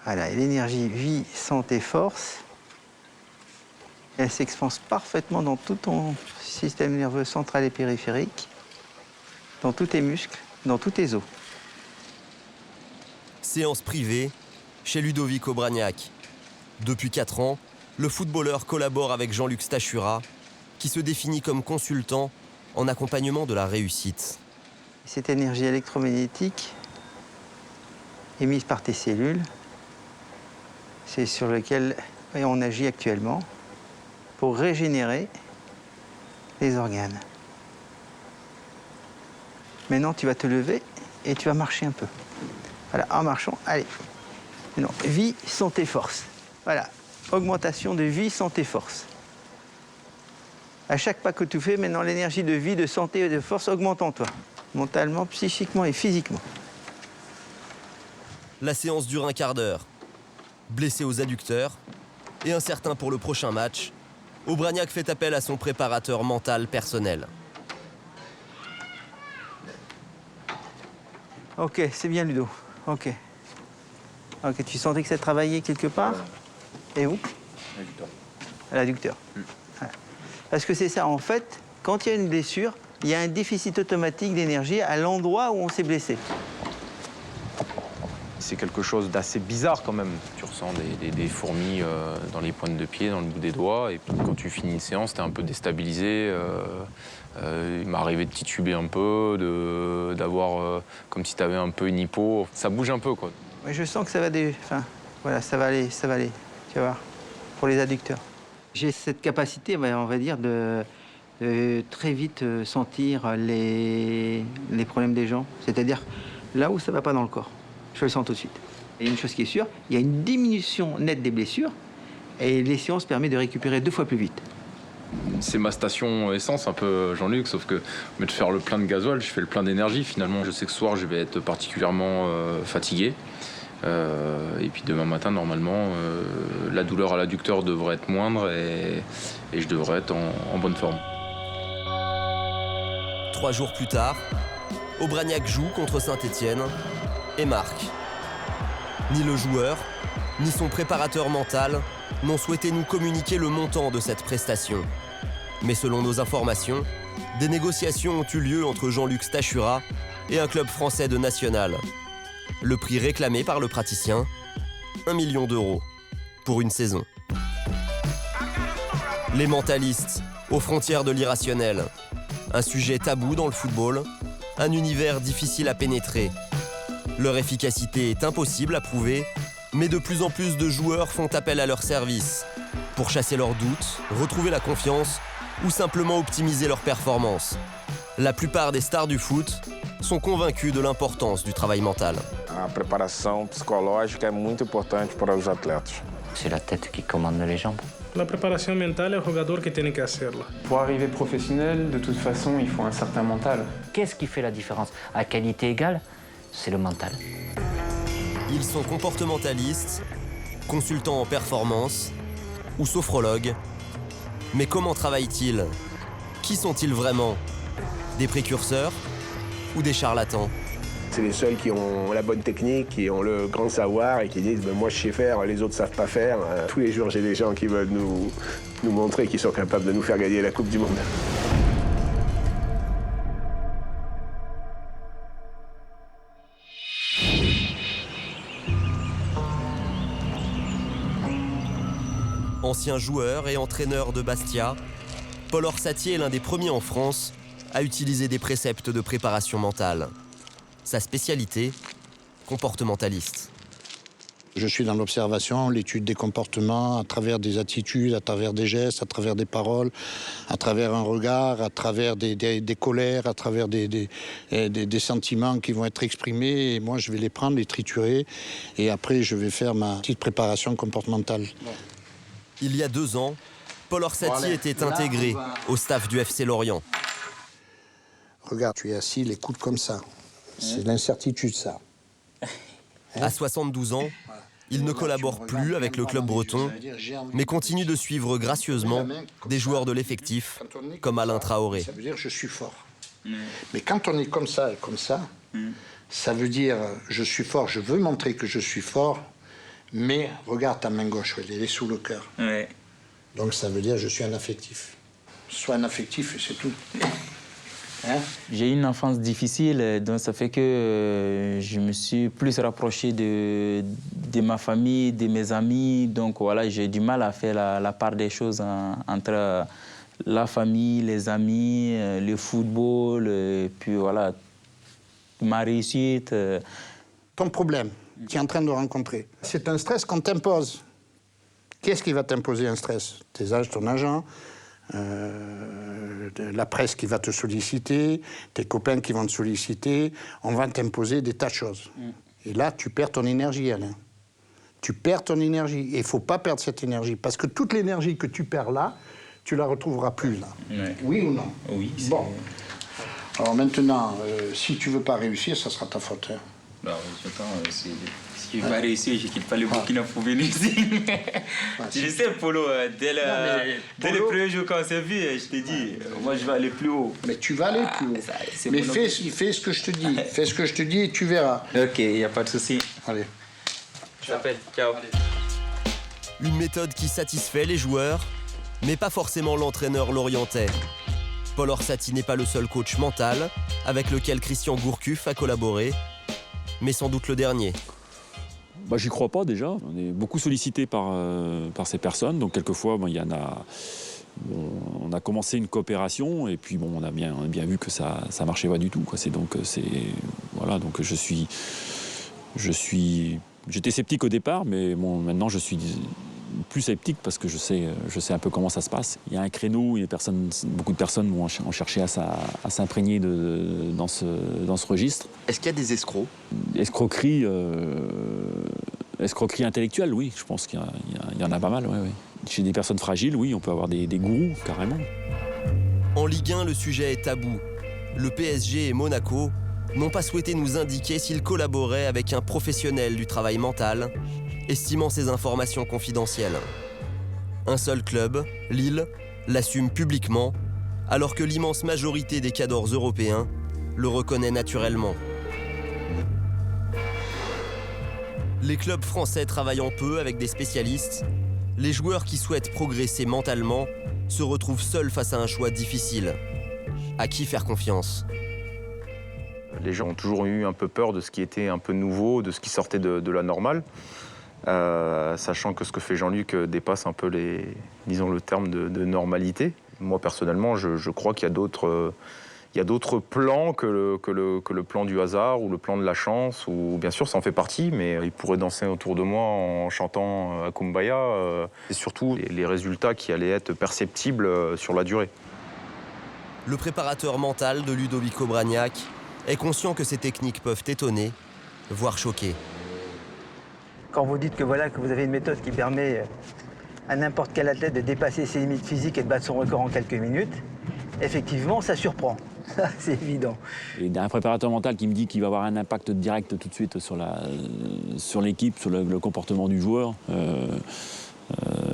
Voilà, et l'énergie vie, santé, force, elle s'expanse parfaitement dans tout ton système nerveux central et périphérique, dans tous tes muscles, dans tous tes os. Séance privée chez Ludovic Obraniak. Depuis 4 ans, le footballeur collabore avec Jean-Luc Stachura, qui se définit comme consultant en accompagnement de la réussite. Cette énergie électromagnétique émise par tes cellules, c'est sur lequel on agit actuellement pour régénérer les organes. Maintenant, tu vas te lever et tu vas marcher un peu. Voilà, en marchant, allez. Non, vie, santé, force. Voilà, augmentation de vie, santé, force. À chaque pas que tu fais, maintenant, l'énergie de vie, de santé et de force augmente en toi. Mentalement, psychiquement et physiquement. La séance dure un quart d'heure. Blessé aux adducteurs et incertain pour le prochain match, Obraniak fait appel à son préparateur mental personnel. Ok, c'est bien Ludo. Ok. Ok, tu sentais que ça travaillait quelque part? Et où? L'adducteur. À l'adducteur. Voilà. Parce que c'est ça, en fait, quand il y a une blessure, il y a un déficit automatique d'énergie à l'endroit où on s'est blessé. C'est quelque chose d'assez bizarre quand même. Tu ressens des fourmis dans les pointes de pied, dans le bout des doigts. Et puis quand tu finis une séance, t'es un peu déstabilisé. Il m'est arrivé de tituber un peu, d'avoir comme si t'avais un peu une hypo. Ça bouge un peu, quoi. Ouais, je sens que ça va Enfin, voilà, ça va aller. Tu vas voir, pour les adducteurs. J'ai cette capacité, on va dire, de très vite sentir les problèmes des gens. C'est-à-dire là où ça ne va pas dans le corps. Je le sens tout de suite. Et une chose qui est sûre, il y a une diminution nette des blessures et les séances permettent de récupérer 2 fois plus vite. C'est ma station essence, un peu Jean-Luc, sauf que au lieu de faire le plein de gasoil, je fais le plein d'énergie finalement. Je sais que ce soir, je vais être particulièrement fatigué. Et puis demain matin, normalement, la douleur à l'adducteur devrait être moindre et je devrais être en bonne forme. 3 jours plus tard, Obraniak joue contre Saint-Étienne et marque. Ni le joueur, ni son préparateur mental n'ont souhaité nous communiquer le montant de cette prestation. Mais selon nos informations, des négociations ont eu lieu entre Jean-Luc Stachura et un club français de national. Le prix réclamé par le praticien, 1 million d'euros pour une saison. Les mentalistes, aux frontières de l'irrationnel. Un sujet tabou dans le football, un univers difficile à pénétrer. Leur efficacité est impossible à prouver, mais de plus en plus de joueurs font appel à leur service pour chasser leurs doutes, retrouver la confiance ou simplement optimiser leur performance. La plupart des stars du foot sont convaincus de l'importance du travail mental. A preparação psicológica é muito importante para os atletas. C'est la tête qui commande les jambes. La preparación mental es el jugador que tiene que hacerla. Pour arriver professionnel, de toute façon, il faut un certain mental. Qu'est-ce qui fait la différence? À qualité égale, c'est le mental. Ils sont comportementalistes, consultants en performance ou sophrologues. Mais comment travaillent-ils? Qui sont-ils vraiment? Des précurseurs ou des charlatans? C'est les seuls qui ont la bonne technique, qui ont le grand savoir et qui disent « moi je sais faire, les autres savent pas faire ». Tous les jours j'ai des gens qui veulent nous montrer qu'ils sont capables de nous faire gagner la Coupe du Monde. Ancien joueur et entraîneur de Bastia, Paul Orsatier est l'un des premiers en France à utiliser des préceptes de préparation mentale. Sa spécialité, comportementaliste. Je suis dans l'observation, l'étude des comportements, à travers des attitudes, à travers des gestes, à travers des paroles, à travers un regard, à travers des colères, à travers des sentiments qui vont être exprimés. Et moi, je vais les prendre, les triturer, et après, je vais faire ma petite préparation comportementale. Il y a 2 ans, Paul Orsatier était intégré au staff du FC Lorient. Regarde, tu es assis, les coudes comme ça. C'est l'incertitude, ça. À 72 ans, il ne collabore plus avec le club breton, mais continue de suivre gracieusement des joueurs de l'effectif, comme Alain Traoré. Ça veut dire que je suis fort. Mais quand on est comme ça et comme ça, ça veut dire je suis fort, je veux montrer que je suis fort, Mais regarde ta main gauche, elle est sous le cœur. Ouais. Donc ça veut dire je suis un affectif. Sois un affectif et c'est tout. Hein? J'ai eu une enfance difficile, donc ça fait que je me suis plus rapproché de ma famille, de mes amis. Donc voilà, j'ai du mal à faire la part des choses entre la famille, les amis, le football, et puis voilà, ma réussite. Ton problème, tu es en train de rencontrer, c'est un stress qu'on t'impose. Qu'est-ce qui va t'imposer un stress? Tes âges, ton agent, la presse qui va te solliciter, tes copains qui vont te solliciter, on va t'imposer des tas de choses. Et là, tu perds ton énergie, Alain. Tu perds ton énergie. Et il ne faut pas perdre cette énergie, parce que toute l'énergie que tu perds là, tu la retrouveras plus là. Ouais. Oui ou non? Oui. Bon. Alors maintenant, si tu veux pas réussir, ça sera ta faute. Hein. Bah, si je ne veux pas réussir, je ne quitte pas le Burkina pour venir ici. Tu le sais, Polo, dès le premier jour qu'on s'est vu, je t'ai dit, moi je vais aller plus haut. Mais tu vas aller plus haut. Mais fais ce que je te dis. Fais ce que je te dis et tu verras. Ok, il n'y a pas de souci. Allez. Je t'appelle. Ciao. Une méthode qui satisfait les joueurs, mais pas forcément l'entraîneur lorientais. Paul Orsatti n'est pas le seul coach mental avec lequel Christian Gourcuff a collaboré, mais sans doute le dernier. J'y crois pas déjà. On est beaucoup sollicité par ces personnes, donc quelquefois il y en a. On a commencé une coopération et puis on a bien vu que ça marchait pas du tout, quoi. Voilà, donc j'étais sceptique au départ, mais bon, maintenant je suis plus sceptique parce que je sais un peu comment ça se passe. Il y a un créneau, beaucoup de personnes ont cherché à s'imprégner dans ce registre. Est-ce qu'il y a des escrocs? Escroquerie intellectuelle, oui, je pense qu'il y en a pas mal, oui. Chez des personnes fragiles, oui, on peut avoir des gourous, carrément. En Ligue 1, le sujet est tabou. Le PSG et Monaco n'ont pas souhaité nous indiquer s'ils collaboraient avec un professionnel du travail mental, estimant ces informations confidentielles. Un seul club, Lille, l'assume publiquement, alors que l'immense majorité des cadors européens le reconnaît naturellement. Les clubs français travaillant peu avec des spécialistes, les joueurs qui souhaitent progresser mentalement se retrouvent seuls face à un choix difficile. À qui faire confiance ? Les gens ont toujours eu un peu peur de ce qui était un peu nouveau, de ce qui sortait de la normale, sachant que ce que fait Jean-Luc dépasse un peu le terme de normalité. Moi, personnellement, je crois qu'il y a d'autres plans que le plan du hasard ou le plan de la chance, ou bien sûr ça en fait partie, mais ils pourraient danser autour de moi en chantant à Kumbaya, et surtout les résultats qui allaient être perceptibles sur la durée. Le préparateur mental de Ludovico Bragnac est conscient que ces techniques peuvent étonner, voire choquer. Quand vous dites que vous avez une méthode qui permet à n'importe quel athlète de dépasser ses limites physiques et de battre son record en quelques minutes, effectivement, ça surprend. C'est évident. Et un préparateur mental qui me dit qu'il va avoir un impact direct tout de suite sur l'équipe, sur le comportement du joueur,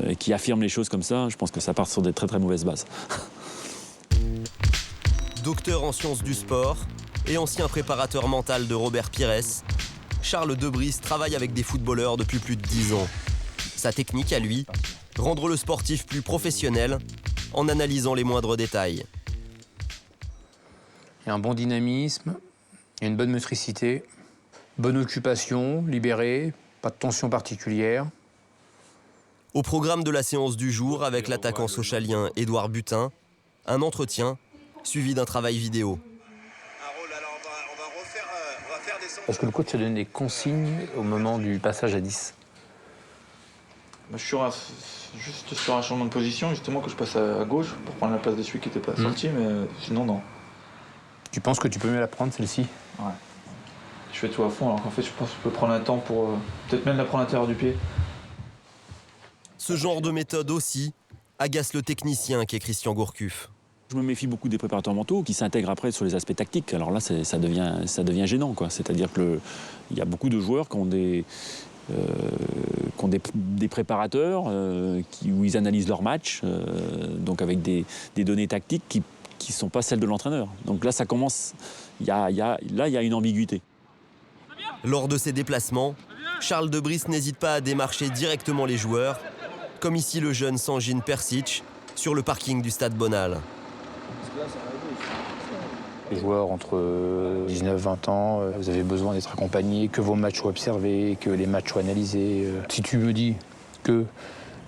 et qui affirme les choses comme ça, je pense que ça part sur des très très mauvaises bases. Docteur en sciences du sport et ancien préparateur mental de Robert Pires, Charles Debris travaille avec des footballeurs depuis plus de 10 ans. Sa technique à lui, rendre le sportif plus professionnel en analysant les moindres détails. Il y a un bon dynamisme, il y a une bonne motricité, bonne occupation, libérée, pas de tension particulière. Au programme de la séance du jour avec l'attaquant sochalien Édouard Butin, un entretien suivi d'un travail vidéo. Est-ce que le coach a donné des consignes au moment du passage à 10 ? Juste sur un changement de position, justement, que je passe à gauche pour prendre la place de celui qui n'était pas sorti, mais sinon, non. Tu penses que tu peux mieux la prendre, celle-ci ? Ouais. Je fais tout à fond, alors qu'en fait, je pense que je peux prendre un temps pour peut-être même la prendre à l'intérieur du pied. Ce genre de méthode aussi agace le technicien qu'est Christian Gourcuff. Je me méfie beaucoup des préparateurs mentaux qui s'intègrent après sur les aspects tactiques. Alors là, ça devient gênant, quoi. C'est-à-dire qu'il y a beaucoup de joueurs qui ont des préparateurs où ils analysent leur match, donc avec des données tactiques qui ne sont pas celles de l'entraîneur. Donc là, ça commence. Il y a une ambiguïté. Lors de ses déplacements, Charles de Bris n'hésite pas à démarcher directement les joueurs, comme ici le jeune Sanjin Persic sur le parking du stade Bonal. Les joueurs entre 19 et 20 ans, vous avez besoin d'être accompagnés, que vos matchs soient observés, que les matchs soient analysés. Si tu me dis que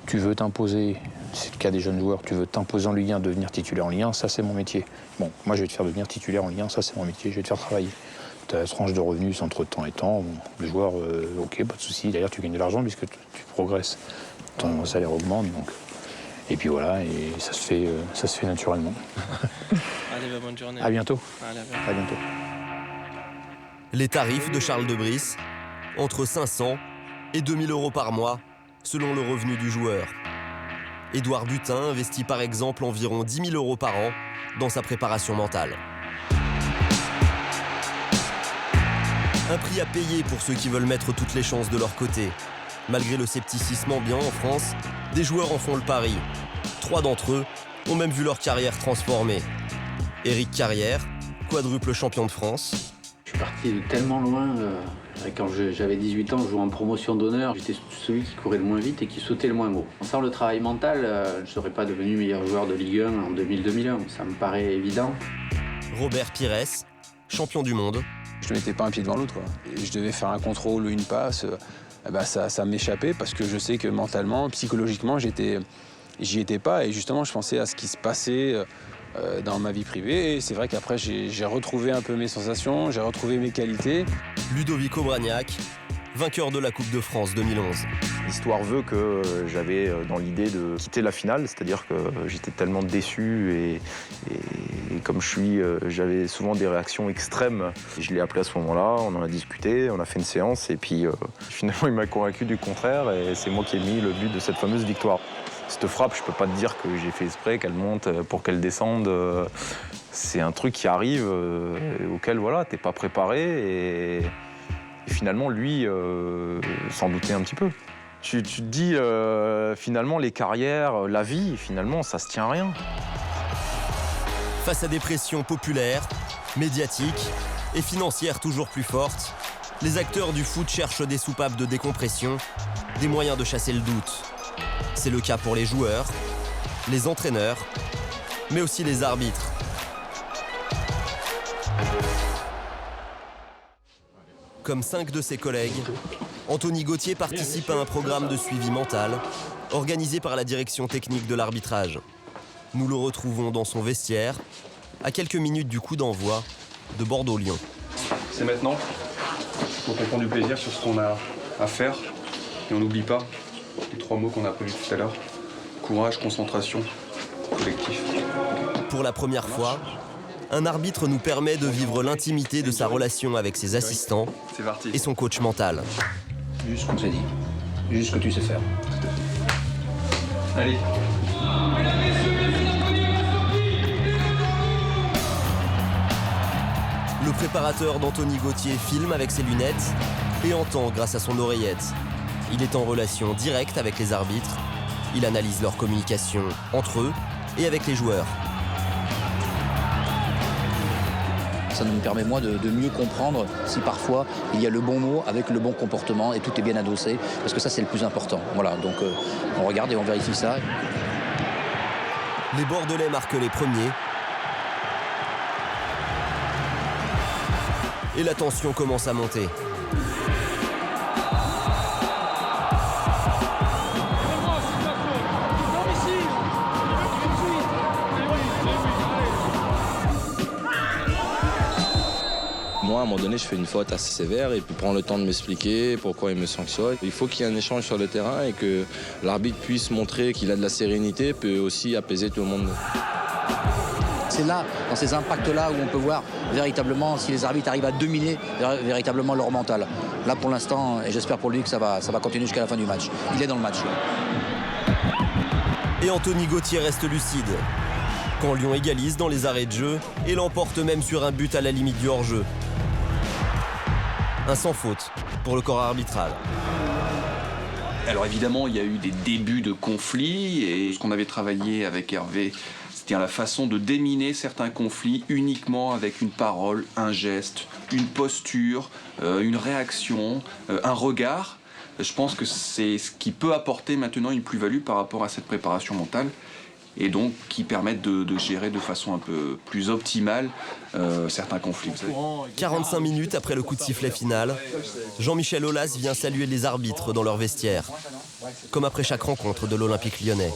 tu veux t'imposer, c'est le cas des jeunes joueurs, tu veux t'imposer en Ligue 1, devenir titulaire en Ligue 1, ça c'est mon métier. Bon, moi je vais te faire devenir titulaire en Ligue 1, ça c'est mon métier, je vais te faire travailler. Tu as la tranche de revenus entre temps et temps, bon, les joueurs, ok, pas de souci. D'ailleurs tu gagnes de l'argent puisque tu progresses, ton salaire augmente. Donc. Et puis voilà, et ça se fait naturellement. Allez, bonne journée. À bientôt. Allez, à bientôt. Les tarifs de Charles de Bris, entre 500 et 2000 € par mois, selon le revenu du joueur. Édouard Butin investit par exemple environ 10 000 € par an dans sa préparation mentale. Un prix à payer pour ceux qui veulent mettre toutes les chances de leur côté. Malgré le scepticisme ambiant en France, des joueurs en font le pari. 3 d'entre eux ont même vu leur carrière transformée. Éric Carrière, quadruple champion de France. Je suis parti de tellement loin. Quand j'avais 18 ans, je jouais en promotion d'honneur. J'étais celui qui courait le moins vite et qui sautait le moins haut. Sans le travail mental, je ne serais pas devenu meilleur joueur de Ligue 1 en 2000-2001. Ça me paraît évident. Robert Pires, champion du monde. Je ne mettais pas un pied devant l'autre. Je devais faire un contrôle ou une passe. Ça m'échappait parce que je sais que mentalement, psychologiquement, j'y étais pas. Et justement, je pensais à ce qui se passait dans ma vie privée. Et c'est vrai qu'après, j'ai retrouvé un peu mes sensations, j'ai retrouvé mes qualités. Ludovic Obraniak, vainqueur de la Coupe de France 2011. L'histoire veut que j'avais dans l'idée de quitter la finale, c'est-à-dire que j'étais tellement déçu et comme j'avais souvent des réactions extrêmes. Je l'ai appelé à ce moment-là, on en a discuté, on a fait une séance et puis finalement il m'a convaincu du contraire et c'est moi qui ai mis le but de cette fameuse victoire. Cette frappe, je peux pas te dire que j'ai fait exprès qu'elle monte pour qu'elle descende. C'est un truc qui arrive auquel voilà, t'es pas préparé et finalement lui s'en doutait un petit peu. Tu te dis finalement les carrières, la vie, finalement ça se tient à rien. Face à des pressions populaires, médiatiques et financières toujours plus fortes, les acteurs du foot cherchent des soupapes de décompression, des moyens de chasser le doute. C'est le cas pour les joueurs, les entraîneurs, mais aussi les arbitres. Comme 5 de ses collègues, Anthony Gauthier participe à un programme de suivi mental organisé par la direction technique de l'arbitrage. Nous le retrouvons dans son vestiaire, à quelques minutes du coup d'envoi de Bordeaux-Lyon. C'est maintenant, donc on prend du plaisir sur ce qu'on a à faire et on n'oublie pas les 3 mots qu'on a prévus tout à l'heure. Courage, concentration, collectif. Pour la première fois, un arbitre nous permet de vivre l'intimité de sa relation avec ses assistants et son coach mental. Juste ce qu'on s'est dit, juste ce que tu sais faire. Allez. Le préparateur d'Anthony Gauthier filme avec ses lunettes et entend grâce à son oreillette. Il est en relation directe avec les arbitres. Il analyse leur communication entre eux et avec les joueurs. Ça me permet, moi, de mieux comprendre si parfois il y a le bon mot avec le bon comportement et tout est bien adossé, parce que ça, c'est le plus important. Voilà, donc on regarde et on vérifie ça. Les Bordelais marquent les premiers. Et la tension commence à monter. Moi, à un moment donné, je fais une faute assez sévère et puis prends le temps de m'expliquer pourquoi il me sanctionne. Il faut qu'il y ait un échange sur le terrain et que l'arbitre puisse montrer qu'il a de la sérénité, peut aussi apaiser tout le monde. C'est là, dans ces impacts-là, où on peut voir véritablement si les arbitres arrivent à dominer véritablement leur mental. Là, pour l'instant, et j'espère pour lui que ça va continuer jusqu'à la fin du match. Il est dans le match. Là. Et Anthony Gauthier reste lucide. Quand Lyon égalise dans les arrêts de jeu et l'emporte même sur un but à la limite du hors-jeu. Un sans faute pour le corps arbitral. Alors évidemment, il y a eu des débuts de conflits et ce qu'on avait travaillé avec Hervé, c'était la façon de déminer certains conflits uniquement avec une parole, un geste, une posture, une réaction, un regard. Je pense que c'est ce qui peut apporter maintenant une plus-value par rapport à cette préparation mentale et donc qui permettent de gérer de façon un peu plus optimale certains conflits. Vous savez. 45 minutes après le coup de sifflet final, Jean-Michel Aulas vient saluer les arbitres dans leur vestiaire, comme après chaque rencontre de l'Olympique lyonnais.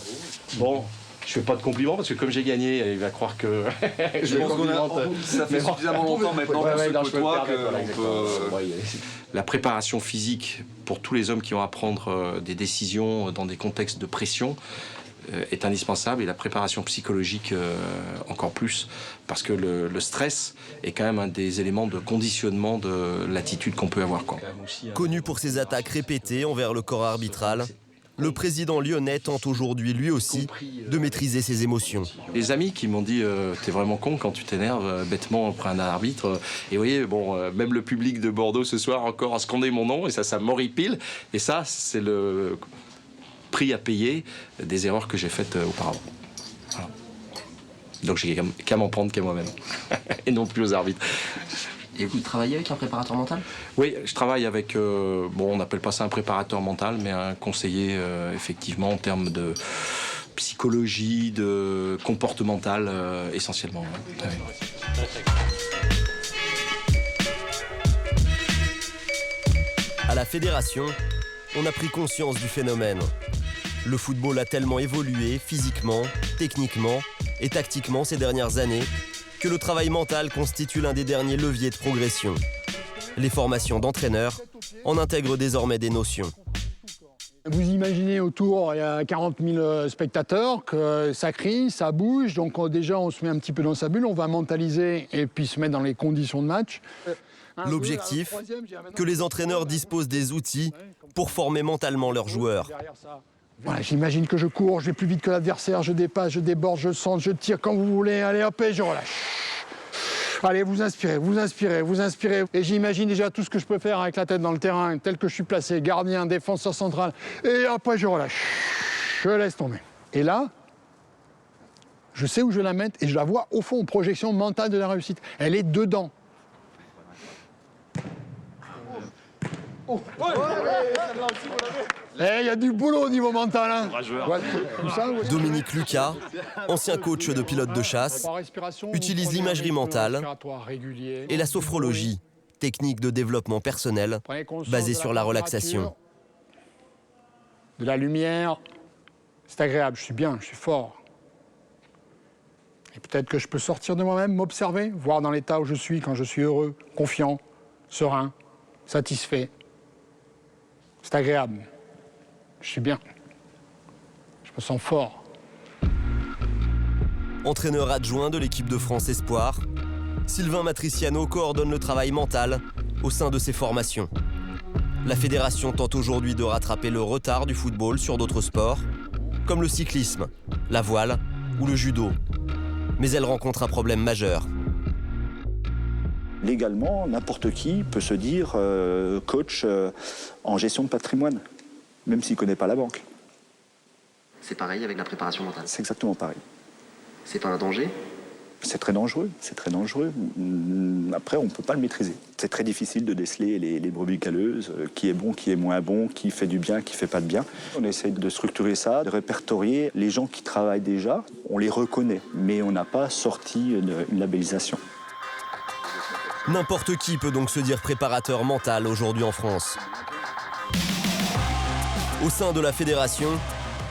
Bon, je fais pas de compliments parce que comme j'ai gagné, il va croire que je le complimente. Ça fait suffisamment longtemps maintenant qu'on se côtoie que La préparation physique pour tous les hommes qui ont à prendre des décisions dans des contextes de pression est indispensable, et la préparation psychologique encore plus, parce que le stress est quand même un des éléments de conditionnement de l'attitude qu'on peut avoir. Connu pour ses attaques répétées envers le corps arbitral, le président lyonnais tente aujourd'hui lui aussi de maîtriser ses émotions. Les amis qui m'ont dit t'es vraiment con quand tu t'énerves bêtement après un arbitre. Et vous voyez, bon, même le public de Bordeaux ce soir encore a scandé mon nom, et ça m'horripile. Et ça, c'est le prix à payer des erreurs que j'ai faites auparavant. Voilà. Donc j'ai qu'à m'en prendre qu'à moi-même, et non plus aux arbitres. Et vous travaillez avec un préparateur mental ? Oui, je travaille avec, on n'appelle pas ça un préparateur mental, mais un conseiller, effectivement, en termes de psychologie, de comportemental, essentiellement. Ouais. À la fédération, on a pris conscience du phénomène. Le football a tellement évolué physiquement, techniquement et tactiquement ces dernières années que le travail mental constitue l'un des derniers leviers de progression. Les formations d'entraîneurs en intègrent désormais des notions. Vous imaginez autour, il y a 40 000 spectateurs, que ça crie, ça bouge, donc déjà on se met un petit peu dans sa bulle, on va mentaliser et puis se mettre dans les conditions de match. L'objectif, que les entraîneurs disposent des outils pour former mentalement leurs joueurs. Voilà, j'imagine que je cours, je vais plus vite que l'adversaire, je dépasse, je déborde, je centre, je tire quand vous voulez, allez hop, et je relâche. Allez, vous inspirez, vous inspirez, vous inspirez. Et j'imagine déjà tout ce que je peux faire avec la tête dans le terrain, tel que je suis placé, gardien, défenseur central. Et après, je relâche. Je laisse tomber. Et là, je sais où je vais la mettre et je la vois au fond, projection mentale de la réussite. Elle est dedans. Oh. Il y a du boulot au niveau mental. Hein. Dominique Lucas, ancien coach de pilote de chasse, utilise l'imagerie mentale et la sophrologie, technique de développement personnel basée sur la relaxation. De la lumière, c'est agréable, je suis bien, je suis fort. Et peut-être que je peux sortir de moi-même, m'observer, voir dans l'état où je suis quand je suis heureux, confiant, serein, satisfait. C'est agréable. Je suis bien. Je me sens fort. Entraîneur adjoint de l'équipe de France Espoir, Sylvain Matriciano coordonne le travail mental au sein de ses formations. La fédération tente aujourd'hui de rattraper le retard du football sur d'autres sports, comme le cyclisme, la voile ou le judo. Mais elle rencontre un problème majeur. Légalement, n'importe qui peut se dire coach en gestion de patrimoine, même s'il ne connaît pas la banque. C'est pareil avec la préparation mentale. C'est exactement pareil. C'est pas un danger ? C'est très dangereux, c'est très dangereux. Après, on ne peut pas le maîtriser. C'est très difficile de déceler les brebis galeuses, qui est bon, qui est moins bon, qui fait du bien, qui ne fait pas de bien. On essaie de structurer ça, de répertorier les gens qui travaillent déjà. On les reconnaît, mais on n'a pas sorti une labellisation. N'importe qui peut donc se dire préparateur mental aujourd'hui en France. Au sein de la fédération,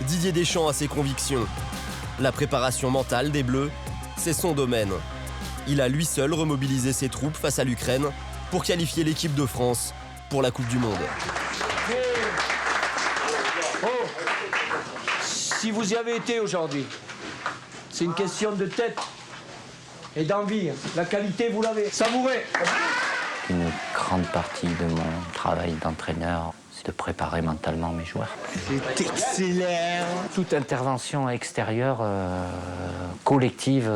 Didier Deschamps a ses convictions. La préparation mentale des Bleus, c'est son domaine. Il a lui seul remobilisé ses troupes face à l'Ukraine pour qualifier l'équipe de France pour la Coupe du Monde. Si vous y avez été aujourd'hui, c'est une question de tête et d'envie. La qualité, vous l'avez. Savourez. Une grande partie de mon travail d'entraîneur, c'est de préparer mentalement mes joueurs. C'est excellent. Toute intervention extérieure, collective,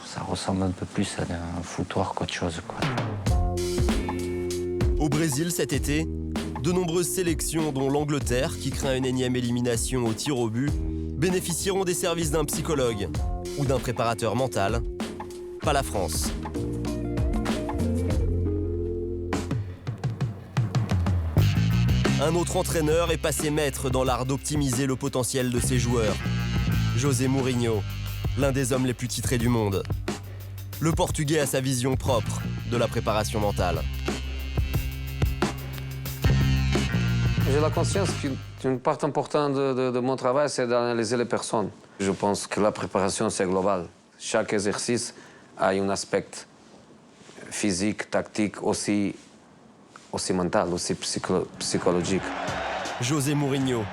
ça ressemble un peu plus à un foutoir qu'autre chose, quoi. Au Brésil cet été, de nombreuses sélections, dont l'Angleterre, qui craint une énième élimination au tir au but, bénéficieront des services d'un psychologue ou d'un préparateur mental. Pas la France. un autre entraîneur est passé maître dans l'art d'optimiser le potentiel de ses joueurs. José Mourinho, l'un des hommes les plus titrés du monde. Le Portugais a sa vision propre de la préparation mentale. J'ai la conscience qu'une part importante de mon travail, c'est d'analyser les personnes. Je pense que la préparation, c'est global. Chaque exercice a un aspect physique, tactique, aussi mental, aussi psychologique. José Mourinho,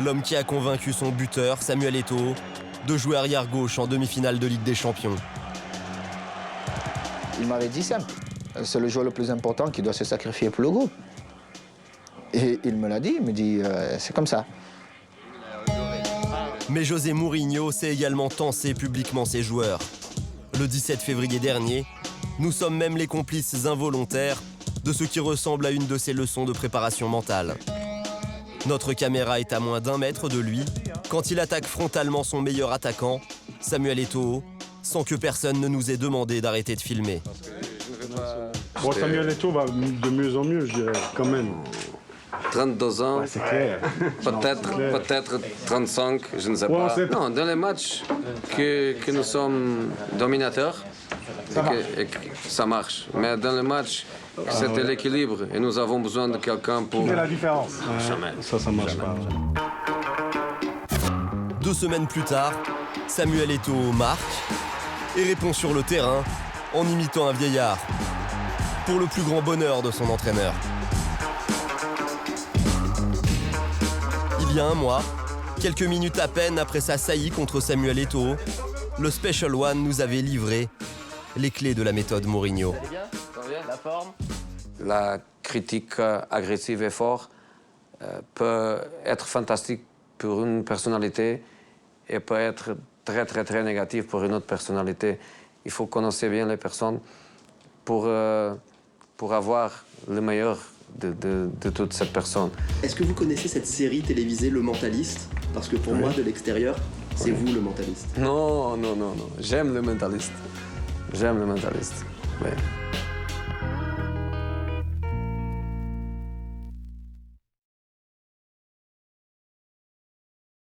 l'homme qui a convaincu son buteur, Samuel Eto'o, de jouer arrière gauche en demi-finale de Ligue des Champions. Il m'avait dit simple, c'est le joueur le plus important qui doit se sacrifier pour le groupe. Et il me l'a dit, il me dit c'est comme ça. Mais José Mourinho sait également tenser publiquement ses joueurs. Le 17 février dernier, nous sommes même les complices involontaires de ce qui ressemble à une de ses leçons de préparation mentale. Notre caméra est à moins d'1 mètre de lui quand il attaque frontalement son meilleur attaquant, Samuel Eto'o, sans que personne ne nous ait demandé d'arrêter de filmer. Bon, Samuel Eto'o va de mieux en mieux, je dirais, quand même. 32 ans, ouais, c'est clair. Peut-être 35, je ne sais pas. Non, dans les matchs que nous sommes dominateurs, ça marche. Mais dans les matchs, c'était l'équilibre et nous avons besoin de quelqu'un pour... C'est la différence. Jamais. Ça marche pas. 2 semaines plus tard, Samuel Eto'o marque et répond sur le terrain en imitant un vieillard, pour le plus grand bonheur de son entraîneur. Il y a un mois, quelques minutes à peine après sa saillie contre Samuel Eto'o, le Special One nous avait livré les clés de la méthode Mourinho. La forme. La critique agressive et forte peut être fantastique pour une personnalité et peut être très négative pour une autre personnalité. Il faut connaître bien les personnes pour avoir le meilleur de toute cette personne. Est-ce que vous connaissez cette série télévisée Le Mentaliste? Parce que pour moi, de l'extérieur, c'est vous le mentaliste. Non. J'aime le mentaliste. Ouais.